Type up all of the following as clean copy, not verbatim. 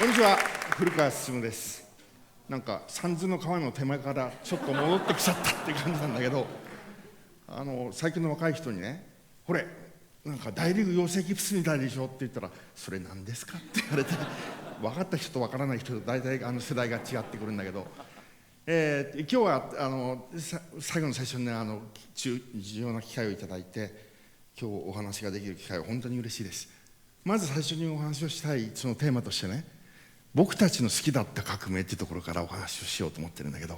こんにちは、古川進です。なんか三途の川の手前からちょっと戻ってきちゃったって感じなんだけど、最近の若い人にね、これなんか大リーグ養成ギプスみたいでしょって言ったら、それ何ですかって言われて、分かった人と分からない人と大体世代が違ってくるんだけど、今日は最後の最初にね、重要な機会をいただいて、今日お話ができる機会は本当に嬉しいです。まず最初にお話をしたいそのテーマとしてね、僕たちの好きだった革命っていうところからお話をしようと思ってるんだけど、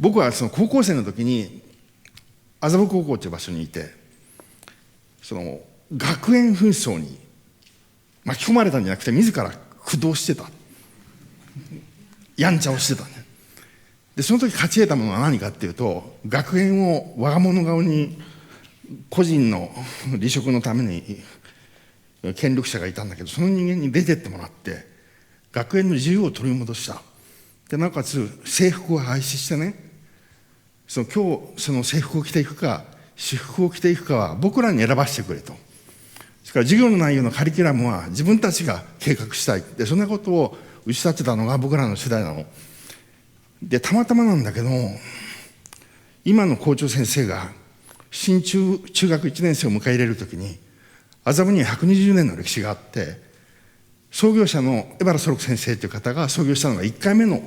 僕はその高校生の時に麻布高校という場所にいて、その学園紛争に巻き込まれたんじゃなくて自ら駆動してた、やんちゃをしてたね。でその時勝ち得たものは何かっていうと、学園を我が物顔に個人の利職のために権力者がいたんだけど、その人間に出てってもらって学園の自由を取り戻した。でなおかつ制服を廃止してね、今日その制服を着ていくか私服を着ていくかは僕らに選ばせてくれと。それから授業の内容のカリキュラムは自分たちが計画したい。でそんなことを打ち立てたのが僕らの世代なので、たまたまなんだけど、今の校長先生が新中学1年生を迎え入れるときに、麻布には120年の歴史があって、創業者の江原祖六先生という方が創業したのが1回目の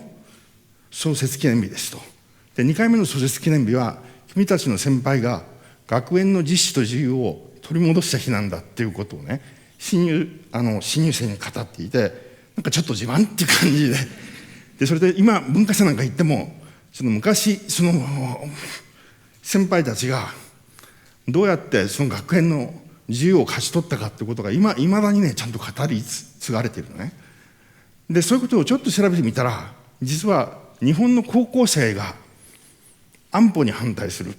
創設記念日ですと。で2回目の創設記念日は、君たちの先輩が学園の実施と自由を取り戻した日なんだっていうことをね、新入生に語っていて、なんかちょっと自慢っていう感じで、それで今文化祭なんか行っても、その昔その先輩たちがどうやってその学園の自由を勝ち取ったかってことがいまだにね、ちゃんと語り継がれているのね。でそういうことをちょっと調べてみたら、実は日本の高校生が安保に反対する、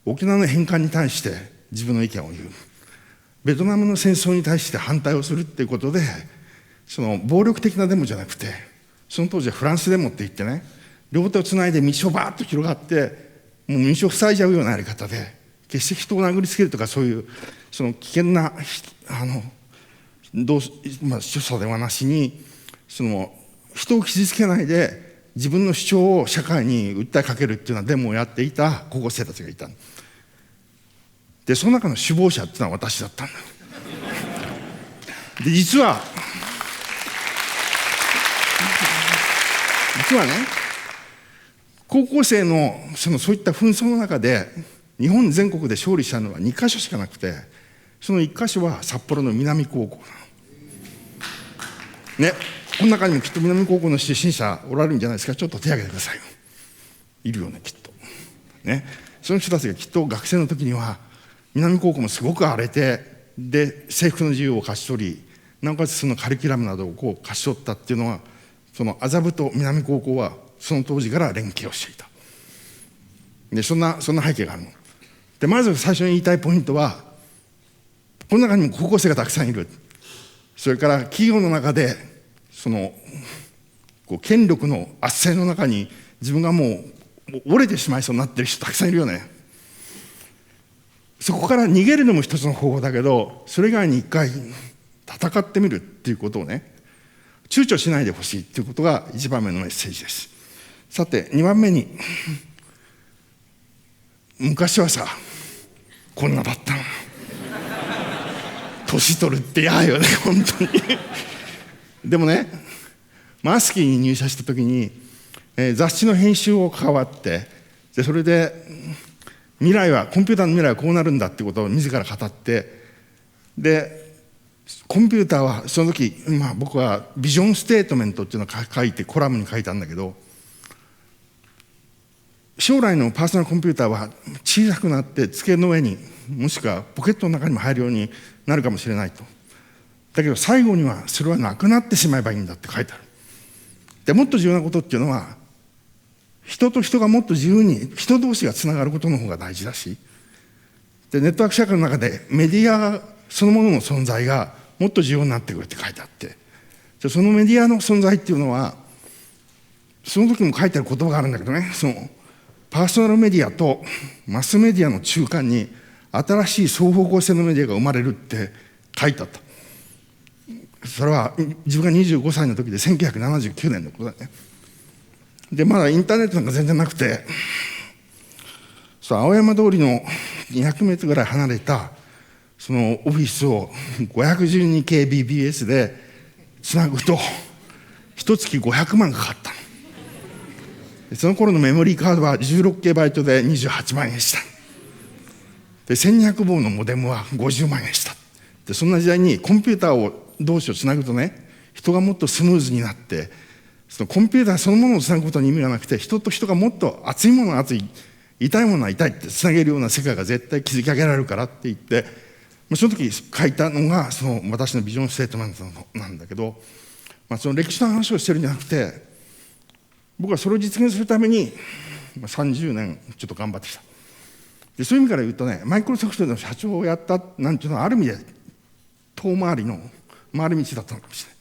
沖縄の返還に対して自分の意見を言う、ベトナムの戦争に対して反対をするっていうことで、その暴力的なデモじゃなくて、その当時はフランスデモって言ってね、両手をつないで道をバーッと広がって、もう道を塞いじゃうようなやり方で、決して人を殴りつけるとか、そういうその危険な所作ではなしに、その人を傷つけないで自分の主張を社会に訴えかけるっていうようなデモをやっていた高校生たちがいた。でその中の首謀者っていうのは私だったんだ。で実はね、高校生のそういった紛争の中で日本全国で勝利したのは2カ所しかなくて、その1カ所は札幌の南高校なのね。この中にもきっと南高校の出身者おられるんじゃないですか。ちょっと手を挙げてくださいよ。いるよね、きっとね。その人たちがきっと学生の時には南高校もすごく荒れて、で制服の自由を勝ち取り、なおかつそのカリキュラムなどを勝ち取ったっていうのは、その麻布と南高校はその当時から連携をしていた。でそんな背景があるので、まず最初に言いたいポイントは、この中にも高校生がたくさんいる。それから企業の中でその権力の圧政の中に自分がもう折れてしまいそうになってる人たくさんいるよね。そこから逃げるのも一つの方法だけど、それ以外に一回戦ってみるっていうことをね、躊躇しないでほしいっていうことが1番目のメッセージです。さて2番目に、昔はさこんなだったの。年取るって嫌よね、本当に。でもね、マスキーに入社した時に、雑誌の編集を関わって、でそれでコンピューターの未来はこうなるんだってことを自ら語って、でコンピューターはその時、僕はビジョンステートメントっていうのを書いてコラムに書いたんだけど、将来のパーソナルコンピューターは小さくなって机の上にもしくはポケットの中にも入るようになるかもしれないと。だけど最後にはそれはなくなってしまえばいいんだって書いてある。でもっと重要なことっていうのは、人と人がもっと自由に人同士がつながることの方が大事だし、でネットワーク社会の中でメディアそのものの存在がもっと重要になってくるって書いてあって、でそのメディアの存在っていうのは、その時も書いてある言葉があるんだけどね、そのパーソナルメディアとマスメディアの中間に新しい双方向性のメディアが生まれるって書いてあった。それは自分が25歳の時で1979年のことだね。でまだインターネットなんか全然なくて、青山通りの200メートルぐらい離れたそのオフィスを 512kbps でつなぐと1月500万かかったの。その頃のメモリーカードは 16KB で28万円した。で1200本のモデムは50万円した。でそんな時代にコンピューターを同士をつなぐとね、人がもっとスムーズになって、そのコンピューターそのものをつなぐことに意味がなくて、人と人がもっと熱いものは熱い、痛いものは痛いってつなげるような世界が絶対築き上げられるからって言って、その時書いたのがその私のビジョンステートメントなんだけど、その歴史の話をしてるんじゃなくて、僕はそれを実現するために30年ちょっと頑張ってきた。でそういう意味から言うとね、マイクロソフトの社長をやったなんていうのはある意味で遠回りの回り道だったのかもしれない。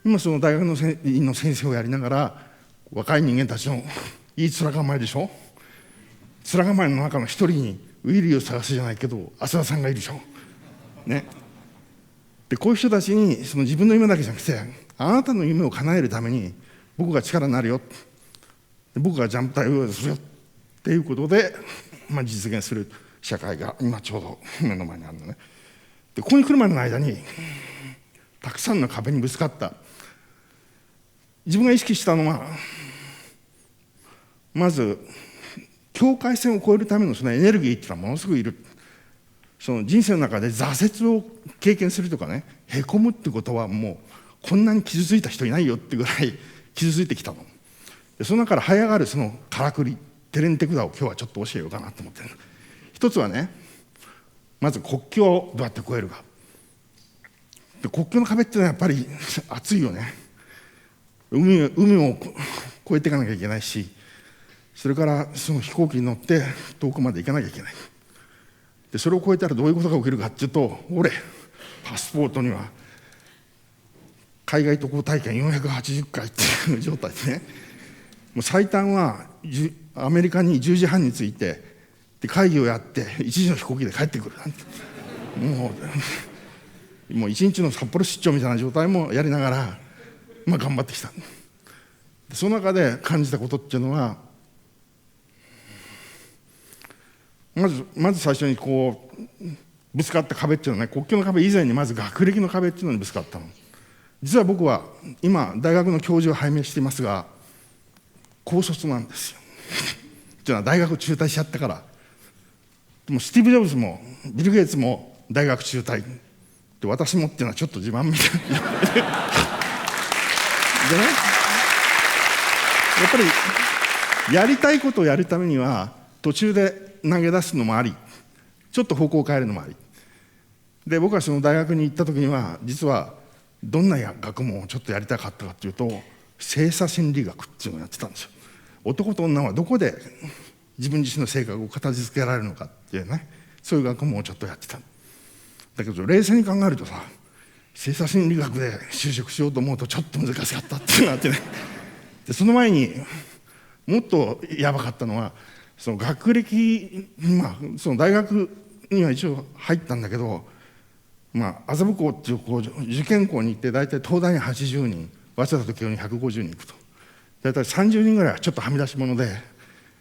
今その大学の院の先生をやりながら、若い人間たちのいい面構えでしょ。面構えの中の一人にウィリーを探すじゃないけど浅田さんがいるでしょ、ね、でこういう人たちにその自分の夢だけじゃなくて、あなたの夢を叶えるために僕が力になるよ、僕がジャンプ台をするよっていうことで、実現する社会が今ちょうど目の前にあるのね。でここに来るまでの間にたくさんの壁にぶつかった。自分が意識したのは、まず境界線を越えるためのそのエネルギーっていうのはものすごくいる。その人生の中で挫折を経験するとかね、へこむってことはもうこんなに傷ついた人いないよってぐらい傷ついてきたの。でその中から這い上がるそのからくり、テレンテクダを今日はちょっと教えようかなと思ってる。一つはね、まず国境をどうやって越えるか。で国境の壁っていうのはやっぱり厚いよね。海を越えていかなきゃいけないし、それからその飛行機に乗って遠くまで行かなきゃいけない。でそれを越えたらどういうことが起きるかっていうと、パスポートには海外渡航体験480回っていう状態でね、もう最短はアメリカに10時半に着いて、で会議をやって1時の飛行機で帰ってくるなんて、もう1日の札幌出張みたいな状態もやりながら、頑張ってきた。その中で感じたことっていうのは、まず最初にこうぶつかった壁っていうのはね、国境の壁以前にまず学歴の壁っていうのにぶつかったの。実は僕は今大学の教授を拝命していますが、高卒なんですよ。っていうのは大学中退しちゃったから。でもスティーブ・ジョブズもビル・ゲイツも大学中退で、私もっていうのはちょっと自慢みたいなでね、やっぱりやりたいことをやるためには途中で投げ出すのもあり、ちょっと方向を変えるのもありで、僕はその大学に行った時には、実はどんな学問をちょっとやりたかったかっていうと、性差心理学っていうのをやってたんですよ。男と女はどこで自分自身の性格を形付けられるのかっていうね、そういう学問をちょっとやってた。だけど冷静に考えるとさ、性差心理学で就職しようと思うとちょっと難しかったっていうのがあってね。でその前にもっとやばかったのは、その学歴、その大学には一応入ったんだけど、麻布校っていう受験校に行って、大体東大に80人、早稲田と慶応に150人行くと、大体30人ぐらいはちょっとはみ出し者で、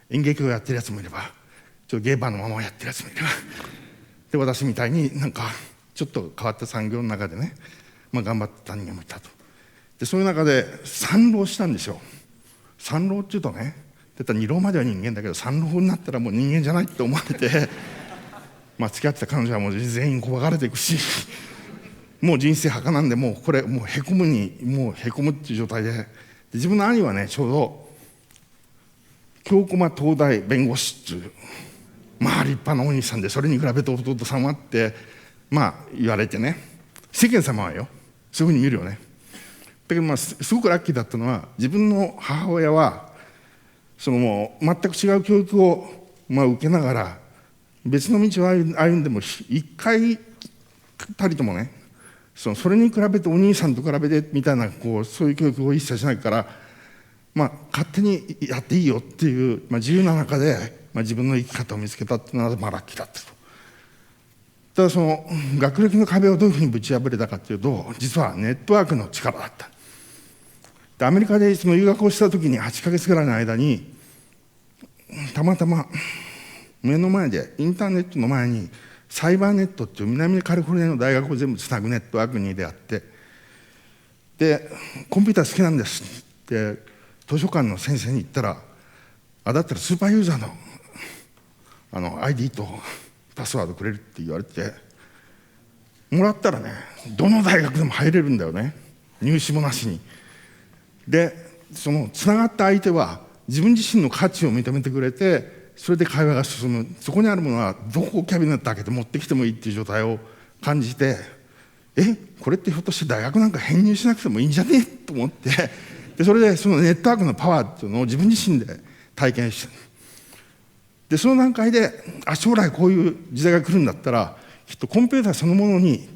演劇をやってるやつもいれば、ちょっとゲーバーのままやってるやつもいれば、で私みたいにちょっと変わった産業の中でね、頑張ってた人間もいたと。でそういう中で三浪したんですよ。三浪っていうとね、二浪までは人間だけど、三浪になったらもう人間じゃないって思われて付き合ってた彼女はもう全員怖がれていくし、もう人生儚んで、もうこれもうへこむっていう状態で、自分の兄はね、ちょうど京駒東大弁護士っていう立派なお兄さんで、それに比べて弟さんはって言われてね、世間様はよそういうふうに見るよね。だけどすごくラッキーだったのは、自分の母親はそのもう全く違う教育を受けながら別の道を歩んでも、一回たりともね、それに比べてお兄さんと比べてみたいなそういう教育を一切しないから、勝手にやっていいよっていう、自由な中で、自分の生き方を見つけたっていうのはラッキーだったと。ただその学歴の壁をどういうふうにぶち破れたかというと、実はネットワークの力だった。でアメリカでその留学をした時に8ヶ月ぐらいの間に、たまたま目の前でインターネットの前にサイバーネットっていう南カリフォルニアの大学を全部つなぐネットワークに出会って、でコンピューター好きなんですって図書館の先生に言ったら、だったらスーパーユーザーのID とパスワードくれるって言われて、もらったらね、どの大学でも入れるんだよね、入試もなしに。でそのつながった相手は自分自身の価値を認めてくれて、それで会話が進む。そこにあるものはどこをキャビネット開けて持ってきてもいいっていう状態を感じて、これってひょっとして大学なんか編入しなくてもいいんじゃねえと思って、でそれでそのネットワークのパワーっていうのを自分自身で体験して、でその段階で将来こういう時代が来るんだったら、きっとコンピューターそのものに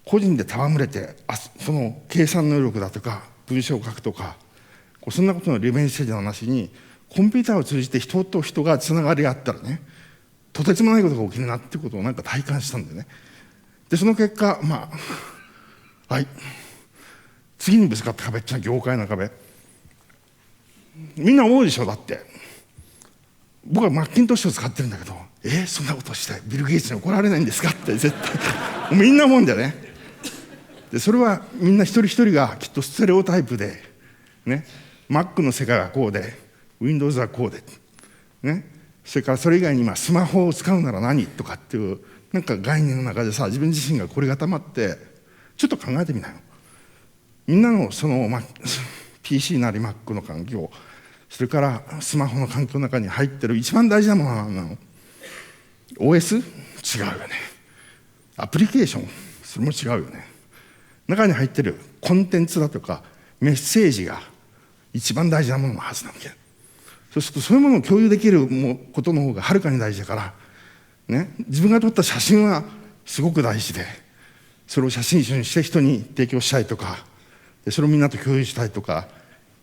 個人で戯れて、その計算能力だとか文章を書くとか、そんなことの利便性じゃなしに、コンピューターを通じて人と人がつながり合ったらね、とてつもないことが起きるなっていうことをなんか体感したんでね。でその結果、次にぶつかった壁っていうのは業界の壁。みんな思うでしょ。だって僕はマッキントッシュを使ってるんだけど、そんなことしてビル・ゲイツに怒られないんですかって絶対みんな思うんだよね。でそれはみんな一人一人がきっとステレオタイプでね、Mac の世界はこうで Windows はこうでね、それからそれ以外に今スマホを使うなら何とかっていうなんか概念の中でさ、自分自身がこれがたまって、ちょっと考えてみなよ。みんなのその、PC なり Mac の環境、それからスマホの環境の中に入ってる一番大事なものは何なの？ OS？ 違うよね。アプリケーション？それも違うよね。中に入ってるコンテンツだとかメッセージが一番大事なもののはずなわけ。そうするとそういうものを共有できることの方がはるかに大事だから、ね、自分が撮った写真はすごく大事で、それを写真集にして人に提供したいとか、でそれをみんなと共有したいとか、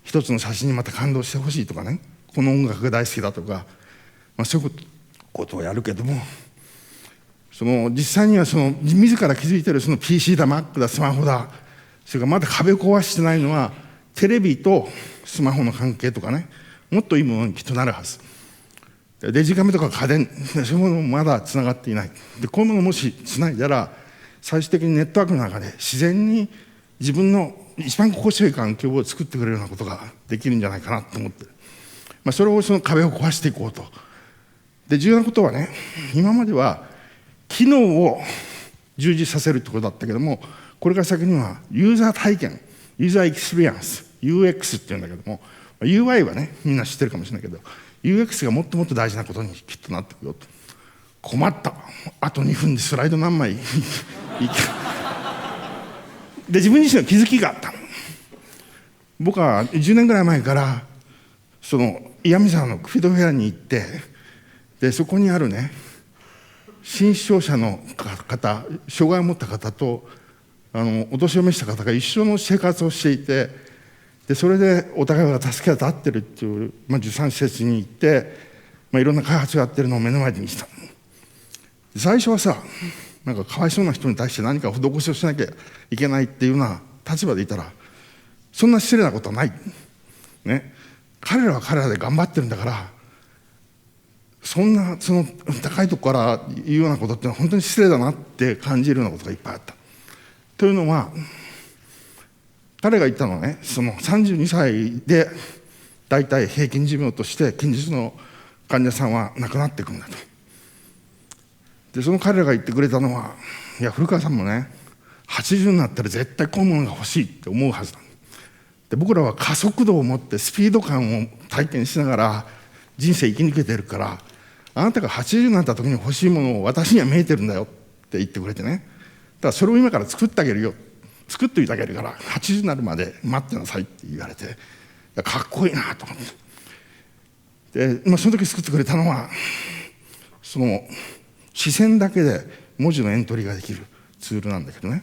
一つの写真にまた感動してほしいとかね、この音楽が大好きだとか、そういうことをやるけども、その実際にはその自ら気づいてるその PC だ Mac だスマホだ、それからまだ壁を壊してないのはテレビとスマホの関係とかね、もっといいものにきっとなるはず。デジカメとか家電、そういうものもまだつながっていない。でこういうものをもしつないだら、最終的にネットワークの中で自然に自分の一番心地よい環境を作ってくれるようなことができるんじゃないかなと思ってる。それをその壁を壊していこうと。で重要なことはね、今までは機能を充実させるってことだったけども、これから先にはユーザー体験、ユーザーエクスペリエンス、UX っていうんだけども、UI はねみんな知ってるかもしれないけど、UX がもっともっと大事なことにきっとなってくるよと。困った、あと2分でスライド何枚で自分自身の気づきがあった。僕は10年ぐらい前からその岩見沢のクフィードフェアに行って、でそこにあるね新視聴者の方、障害を持った方とお年を召した方が一緒の生活をしていて、でそれでお互いが助け合ってるっていう、受産施設に行って、いろんな開発をやってるのを目の前で見てた。最初はさ、なんかかわいそうな人に対して何か施しをしなきゃいけないっていうような立場でいたら、そんな失礼なことはない、ね、彼らは彼らで頑張ってるんだから、そんなその高いところから言うようなことってのは本当に失礼だなって感じるようなことがいっぱいあった。というのは、彼が言ったのはね、その32歳で大体平均寿命として近日の患者さんは亡くなっていくんだと。でその彼らが言ってくれたのは、いや古川さんもね80になったら絶対こういうものが欲しいって思うはずだ。で僕らは加速度を持ってスピード感を体験しながら人生生き抜けてるから、あなたが80になった時に欲しいものを私には見えてるんだよって言ってくれてね、だからそれを今から作ってあげるよ、作っておいてあげるから80になるまで待ってなさいって言われて、かっこいいなと思って、で、その時作ってくれたのはその視線だけで文字のエントリーができるツールなんだけどね。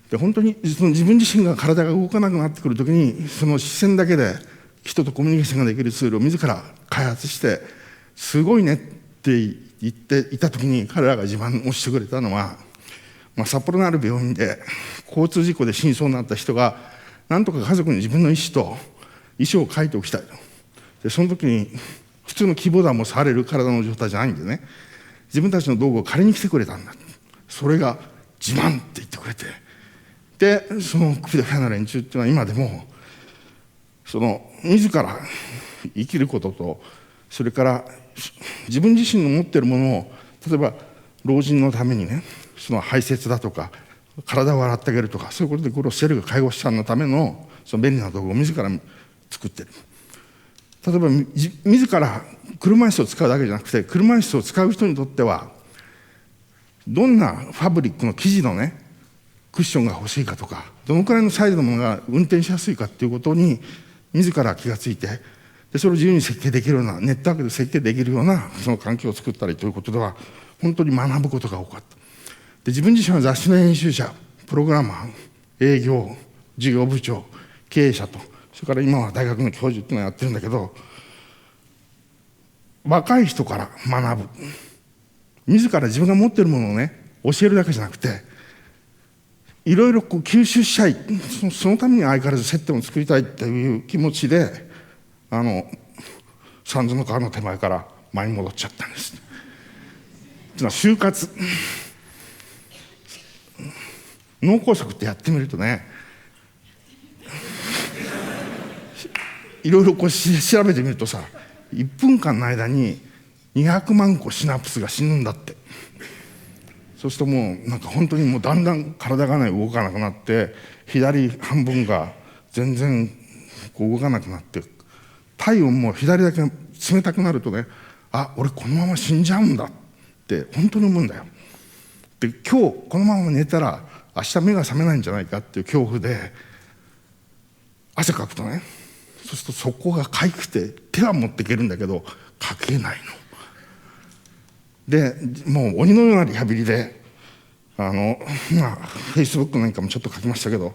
で本当にその自分自身が体が動かなくなってくる時に、その視線だけで人とコミュニケーションができるツールを自ら開発して、すごいねってって言っていた時に彼らが自慢をしてくれたのは、札幌のある病院で交通事故で死にそうになった人がなんとか家族に自分の意思を書いておきたいと。でその時に普通の希望だもされる体の状態じゃないんでね、自分たちの道具を借りに来てくれたんだ、それが自慢って言ってくれて、でそのクビドフェアの連中っていうのは今でも自ら生きることと、それから自分自身の持っているものを、例えば老人のためにね、その排泄だとか体を洗ってあげるとか、そういうことで苦労している介護士さんのためのその便利な道具を自ら作っている。例えば自ら車椅子を使うだけじゃなくて、車椅子を使う人にとってはどんなファブリックの生地のねクッションが欲しいかとか、どのくらいのサイズのものが運転しやすいかっていうことに自ら気がついて、でそれを自由に設計できるような、ネットワークで設計できるようなその環境を作ったりということでは本当に学ぶことが多かった。で自分自身は雑誌の編集者、プログラマー、営業、事業部長、経営者と、それから今は大学の教授っていうのをやってるんだけど、若い人から学ぶ、自ら自分が持っているものをね教えるだけじゃなくて、いろいろ吸収したい、そのために相変わらず接点を作りたいっていう気持ちで三途の川の手前から前に戻っちゃったんです。というのは就活、脳梗塞ってやってみるとね、いろいろ調べてみるとさ、1分間の間に200万個シナプスが死ぬんだって。そうするともうなんか本当にもうだんだん体がね動かなくなって、左半分が全然動かなくなって、体温も左だけ冷たくなるとね、俺このまま死んじゃうんだって本当に思うんだよ。で今日このまま寝たら明日目が覚めないんじゃないかっていう恐怖で汗かくとね、そうするとそこがかゆくて手は持っていけるんだけどかけないので、もう鬼のようなリハビリでフェイスブックなんかもちょっと書きましたけど、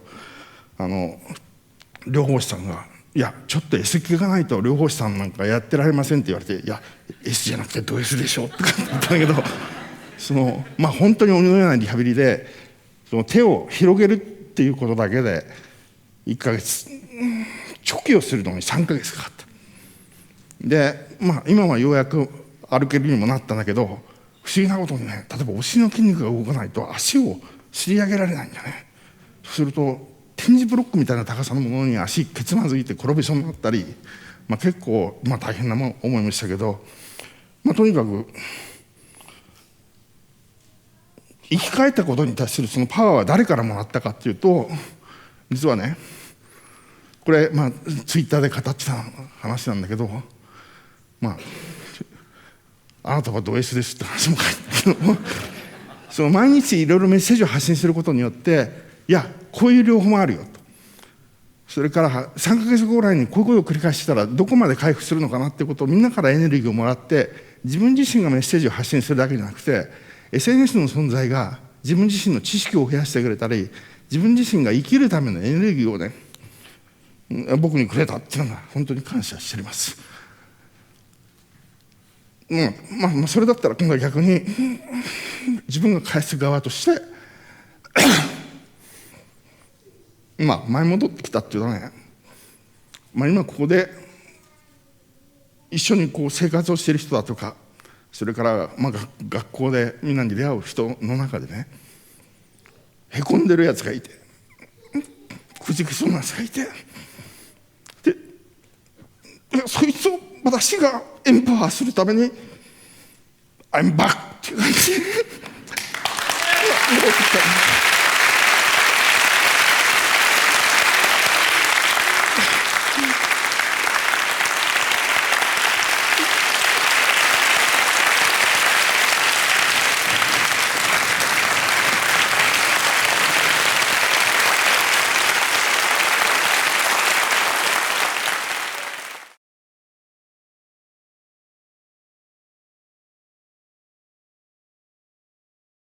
療法士さんが「いやちょっと S 気がないと療法士さんなんかやってられません」って言われて「いや S じゃなくてド S でしょ」とか言ったんだけど本当に鬼のようなリハビリでその手を広げるっていうことだけで1ヶ月、チョキをするのに3ヶ月かかった。で今はようやく歩けるようにもなったんだけど、不思議なことにね、例えばお尻の筋肉が動かないと足をすり上げられないんだね。そうすると点字ブロックみたいな高さのものに足けつまずいて転びそうになったり、結構大変な思いもしたけど、とにかく生き返ったことに対するそのパワーは誰からもらったかっていうと、実はねこれツイッターで語ってた話なんだけど、あなたはド S ですって話も書いてあるけどその毎日いろいろメッセージを発信することによって、いやこういう療法もあるよと、それから3ヶ月後ぐらいにこういうことを繰り返したらどこまで回復するのかなっていうことをみんなからエネルギーをもらって、自分自身がメッセージを発信するだけじゃなくて、 SNS の存在が自分自身の知識を増やしてくれたり、自分自身が生きるためのエネルギーをね僕にくれたっていうのが本当に感謝しております。それだったら今度は逆に自分が返す側として前戻ってきたっていうのはね、今ここで一緒に生活をしている人だとか、それから学校でみんなに出会う人の中でね、へこんでるやつがいて、くじけそうなやつがいて、でそいつを私がエンパワーするためにI'm back っていう感じで戻ってきた。